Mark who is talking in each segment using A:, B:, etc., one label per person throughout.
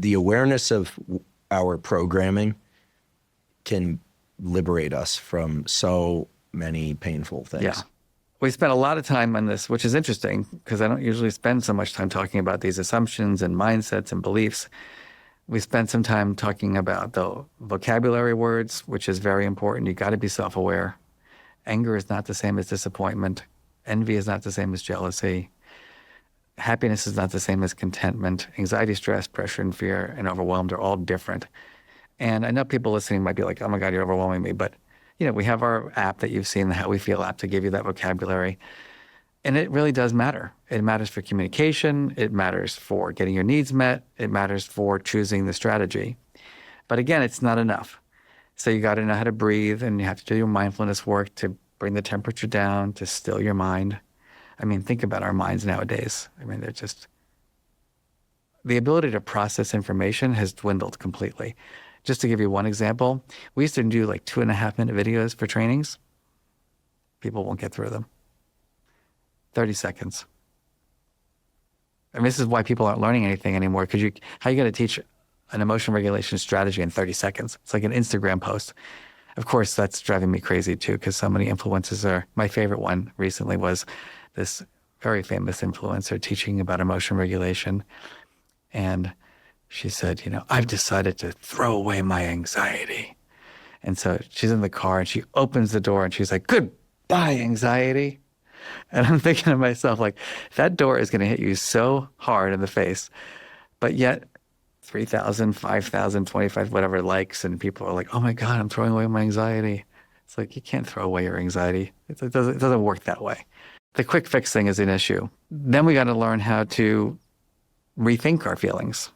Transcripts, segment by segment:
A: the awareness of our programming can liberate us from so many painful things.
B: Yeah. We spent a lot of time on this, which is interesting because I don't usually spend so much time talking about these assumptions and mindsets and beliefs. We spent some time talking about the vocabulary words, which is very important. You got to be self-aware. Anger is not the same as disappointment. Envy is not the same as jealousy. Happiness is not the same as contentment. Anxiety, stress, pressure, and fear, and overwhelmed are all different. And I know people listening might be like, oh my God, you're overwhelming me. But, we have our app that you've seen, the How We Feel app, to give you that vocabulary. And it really does matter. It matters for communication. It matters for getting your needs met. It matters for choosing the strategy. But again, it's not enough. So you got to know how to breathe, and you have to do your mindfulness work to bring the temperature down, to still your mind. I mean, think about our minds nowadays. I mean, they're just, the ability to process information has dwindled completely. Just to give you one example, we used to do like 2.5-minute videos for trainings. People won't get through them. 30 seconds. And this is why people aren't learning anything anymore, because how are you going to teach an emotion regulation strategy in 30 seconds? It's like an Instagram post. Of course, that's driving me crazy too, because so many influencers are, my favorite one recently was this very famous influencer teaching about emotion regulation. And she said, I've decided to throw away my anxiety. And so she's in the car and she opens the door and she's like, goodbye, anxiety. And I'm thinking to myself, like, that door is going to hit you so hard in the face. But yet 3,000, 5,000, 25, whatever likes, and people are like, oh my God, I'm throwing away my anxiety. It's like, you can't throw away your anxiety. It doesn't work that way. The quick fix thing is an issue. Then we got to learn how to rethink our feelings.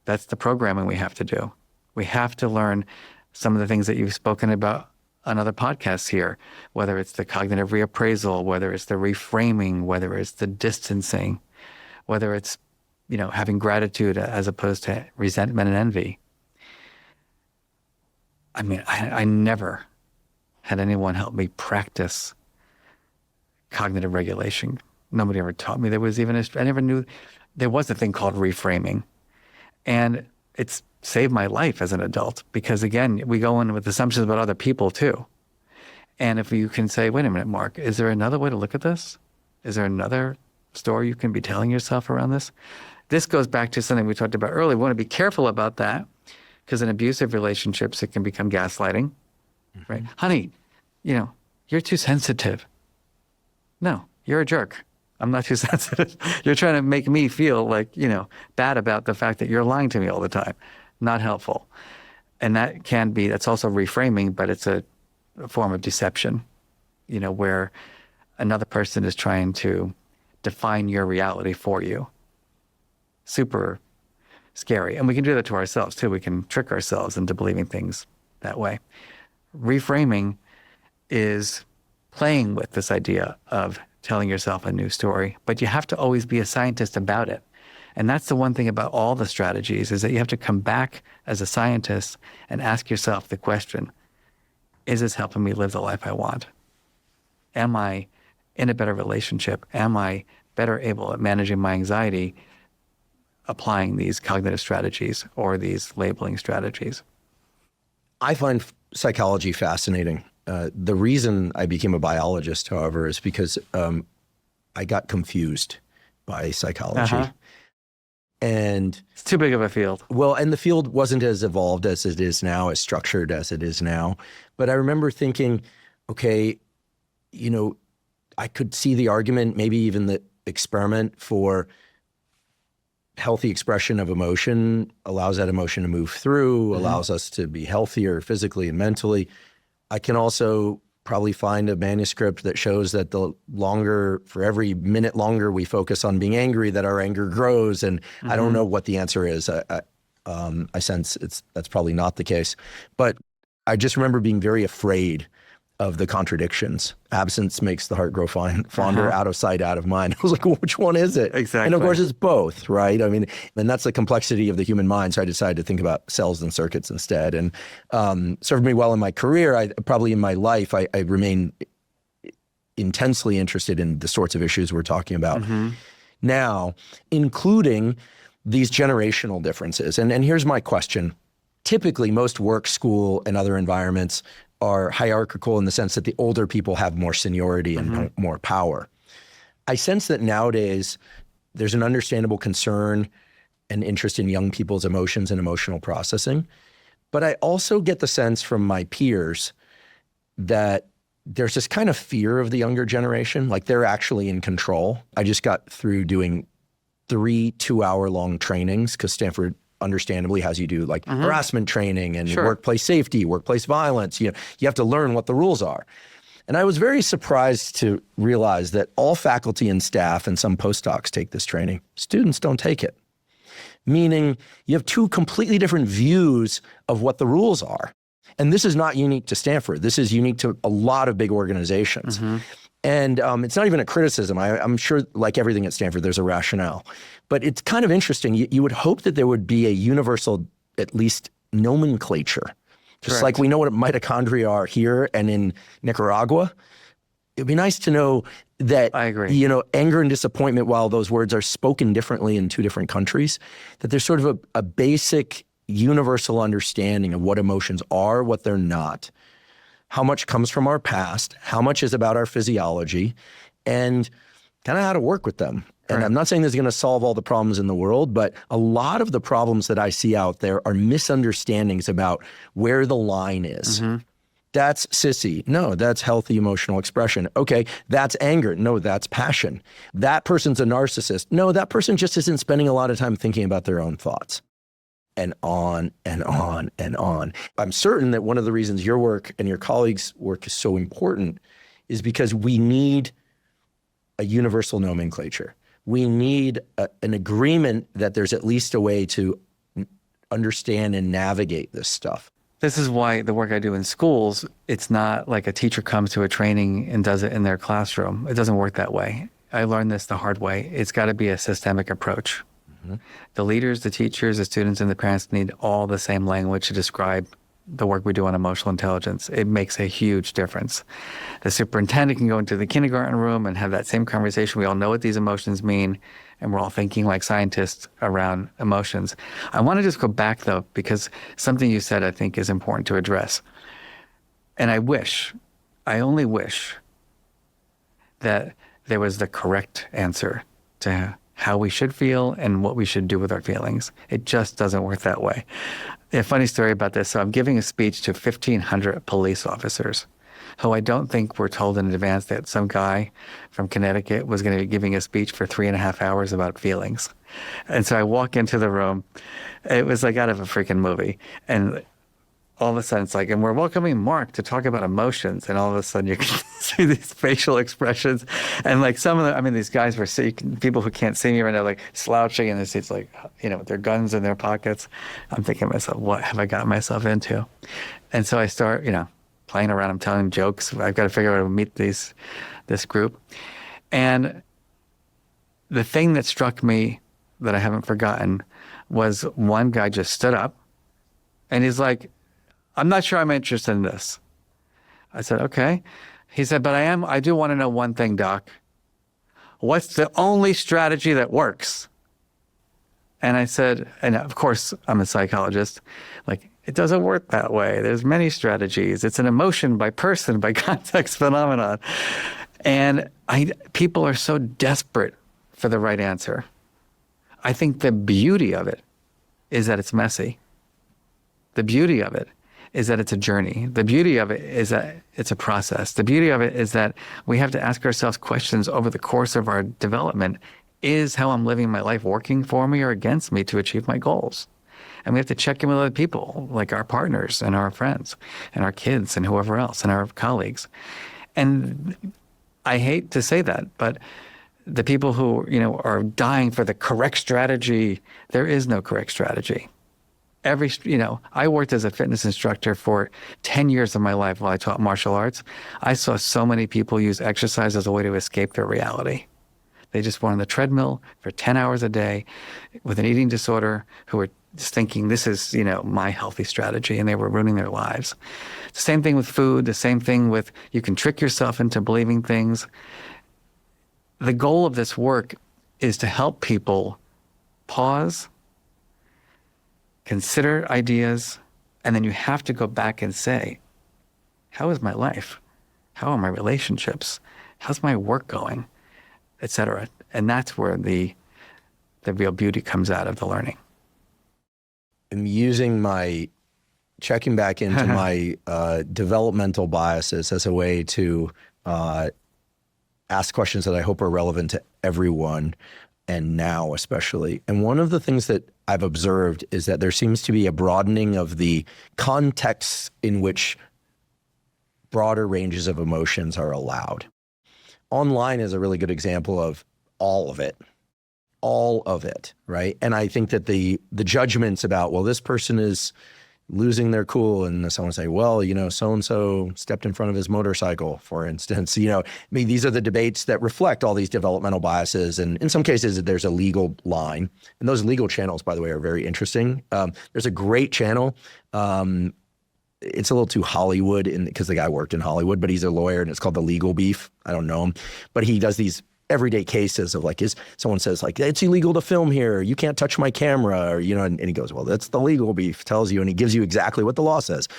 B: That's the programming we have to do. We have to learn some of the things that you've spoken about on other podcasts here, whether it's the cognitive reappraisal, whether it's the reframing, whether it's the distancing, whether it's, having gratitude as opposed to resentment and envy. I mean, I never had anyone help me practice cognitive regulation. Nobody ever taught me there was even I never knew there was a thing called reframing. And it's saved my life as an adult because, again, we go in with assumptions about other people too. And if you can say, wait a minute, Mark, is there another way to look at this? Is there another story you can be telling yourself around this? This goes back to something we talked about earlier. We want to be careful about that because in abusive relationships, it can become gaslighting, right? Honey, you're too sensitive. No, you're a jerk. I'm not too sensitive. You're trying to make me feel like, bad about the fact that you're lying to me all the time. Not helpful. And that's also reframing, but it's a form of deception, where another person is trying to define your reality for you. Super scary. And we can do that to ourselves too. We can trick ourselves into believing things that way. Reframing is playing with this idea of telling yourself a new story, but you have to always be a scientist about it. And that's the one thing about all the strategies is that you have to come back as a scientist and ask yourself the question, is this helping me live the life I want? Am I in a better relationship? Am I better able at managing my anxiety, applying these cognitive strategies or these labeling strategies?
A: I find psychology fascinating. The reason I became a biologist, however, is because I got confused by psychology.
B: Uh-huh.
A: And
B: it's too big of a field.
A: Well, and the field wasn't as evolved as it is now, as structured as it is now. But I remember thinking, okay, I could see the argument, maybe even the experiment for healthy expression of emotion allows that emotion to move through, allows us to be healthier physically and mentally. I can also probably find a manuscript that shows that for every minute longer we focus on being angry, that our anger grows. And I don't know what the answer is. I sense that's probably not the case. But I just remember being very afraid of the contradictions. Absence makes the heart grow fonder, out of sight, out of mind. I was like, well, which one is it?
B: Exactly.
A: And of course it's both, right? I mean, and that's the complexity of the human mind. So I decided to think about cells and circuits instead. And served me well in my career. Probably in my life, I remain intensely interested in the sorts of issues we're talking about now, including these generational differences. And here's my question. Typically, most work, school, and other environments are hierarchical in the sense that the older people have more seniority and more power. I sense that nowadays there's an understandable concern and interest in young people's emotions and emotional processing. But I also get the sense from my peers that there's this kind of fear of the younger generation, like they're actually in control. I just got through doing 3 2-hour-long trainings because Stanford understandably has you do like harassment training and workplace safety, workplace violence. You have to learn what the rules are. And I was very surprised to realize that all faculty and staff and some postdocs take this training. Students don't take it. Meaning you have 2 completely different views of what the rules are. And this is not unique to Stanford. This is unique to a lot of big organizations. And it's not even a criticism. I'm sure, like everything at Stanford, there's a rationale. But it's kind of interesting. You would hope that there would be a universal, at least, nomenclature. Just like we know what mitochondria are here and in Nicaragua. It'd be nice to know that,
B: I agree.
A: Anger and disappointment, while those words are spoken differently in 2 different countries, that there's sort of a basic universal understanding of what emotions are, what they're not, how much comes from our past, how much is about our physiology, and kind of how to work with them. And I'm not saying this is going to solve all the problems in the world, but a lot of the problems that I see out there are misunderstandings about where the line is. That's sissy. No, that's healthy emotional expression. Okay, that's anger. No, that's passion. That person's a narcissist. No, that person just isn't spending a lot of time thinking about their own thoughts. And on and on and on. I'm certain that one of the reasons your work and your colleagues' work is so important is because we need a universal nomenclature. We need an agreement that there's at least a way to understand and navigate this stuff.
B: This is why the work I do in schools, it's not like a teacher comes to a training and does it in their classroom. It doesn't work that way. I learned this the hard way. It's got to be a systemic approach. The leaders, the teachers, the students, and the parents need all the same language to describe the work we do on emotional intelligence. It makes a huge difference. The superintendent can go into the kindergarten room and have that same conversation. We all know what these emotions mean, and we're all thinking like scientists around emotions. I want to just go back, though, because something you said I think is important to address. And I only wish that there was the correct answer to how we should feel and what we should do with our feelings. It just doesn't work that way. A funny story about this. So I'm giving a speech to 1,500 police officers who I don't think were told in advance that some guy from Connecticut was going to be giving a speech for 3.5 hours about feelings. And so I walk into the room. It was like out of a freaking movie. And all of a sudden it's like, and we're welcoming Mark to talk about emotions. And all of a sudden you can see these facial expressions. And like some of them, these guys were people who can't see me right now, like slouching in their seats, like, with their guns in their pockets. I'm thinking to myself, what have I got myself into? And so I start, playing around. I'm telling jokes. I've got to figure out how to meet this group. And the thing that struck me that I haven't forgotten was one guy just stood up and he's like, I'm not sure I'm interested in this. I said, okay. He said, but I do want to know one thing, Doc. What's the only strategy that works? And I said, and of course I'm a psychologist, like, it doesn't work that way. There's many strategies. It's an emotion by person, by context phenomenon. And people are so desperate for the right answer. I think the beauty of it is that it's messy. The beauty of it is that it's a journey. The beauty of it is that it's a process. The beauty of it is that we have to ask ourselves questions over the course of our development. Is how I'm living my life working for me or against me to achieve my goals? And we have to check in with other people, like our partners and our friends and our kids and whoever else and our colleagues. And I hate to say that, but the people who, are dying for the correct strategy, there is no correct strategy. I worked as a fitness instructor for 10 years of my life while I taught martial arts. I saw so many people use exercise as a way to escape their reality. They just were on the treadmill for 10 hours a day with an eating disorder who were just thinking, this is, my healthy strategy, and they were ruining their lives. The same thing with food, the same thing with, you can trick yourself into believing things. The goal of this work is to help people pause, consider ideas, and then you have to go back and say, how is my life? How are my relationships? How's my work going? Etc. And that's where the real beauty comes out of the learning.
A: I'm using checking back into my developmental biases as a way to ask questions that I hope are relevant to everyone, and now especially. And one of the things that I've observed is that there seems to be a broadening of the contexts in which broader ranges of emotions are allowed. Online is a really good example of all of it, right? And I think that the judgments about, well, this person is losing their cool, and someone say, well, so-and-so stepped in front of his motorcycle, for instance. I mean, these are the debates that reflect all these developmental biases. And in some cases, there's a legal line. And those legal channels, by the way, are very interesting. There's a great channel. It's a little too Hollywood because the guy worked in Hollywood, but he's a lawyer, and it's called The Legal Beef. I don't know him, but he does these everyday cases of someone says it's illegal to film here, you can't touch my camera, or and he goes, well, that's The Legal Beef tells you, and he gives you exactly what the law says.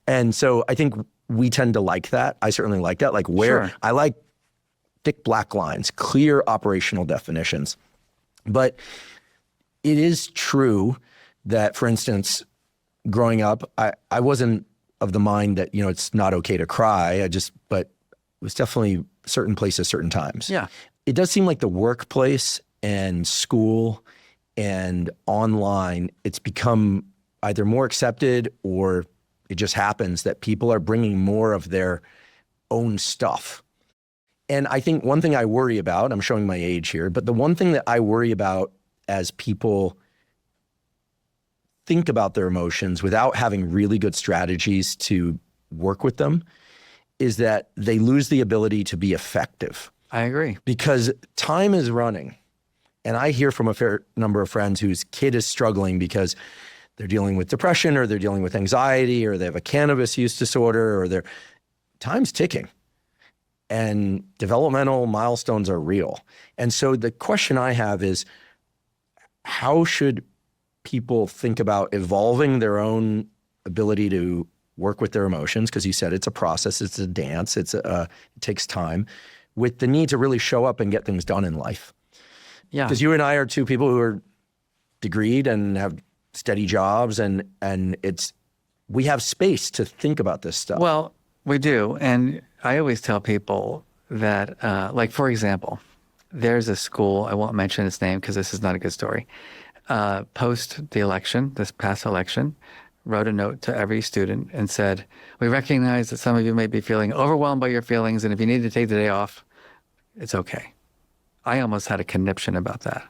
A: And so I think we tend to like that. I certainly like that. Sure. I like thick black lines, clear operational definitions. But it is true that, for instance, growing up, I wasn't of the mind that it's not okay to cry. But it was definitely certain places, certain times.
B: Yeah.
A: It does seem like the workplace and school and online, it's become either more accepted, or it just happens that people are bringing more of their own stuff. And I think one thing I worry about, I'm showing my age here, but the one thing that I worry about as people think about their emotions without having really good strategies to work with them is that they lose the ability to be effective.
B: I agree.
A: Because time is running. And I hear from a fair number of friends whose kid is struggling because they're dealing with depression, or they're dealing with anxiety, or they have a cannabis use disorder, or time's ticking. And developmental milestones are real. And so the question I have is, how should people think about evolving their own ability to work with their emotions? Because you said it's a process, it's a dance, it takes time, with the need to really show up and get things done in life.
B: Yeah.
A: Because you and I are two people who are degreed and have steady jobs, and we have space to think about this stuff.
B: Well, we do. And I always tell people that, for example, there's a school, I won't mention its name because this is not a good story, post the election, this past election, wrote a note to every student and said, we recognize that some of you may be feeling overwhelmed by your feelings, and if you need to take the day off, it's okay. I almost had a conniption about that.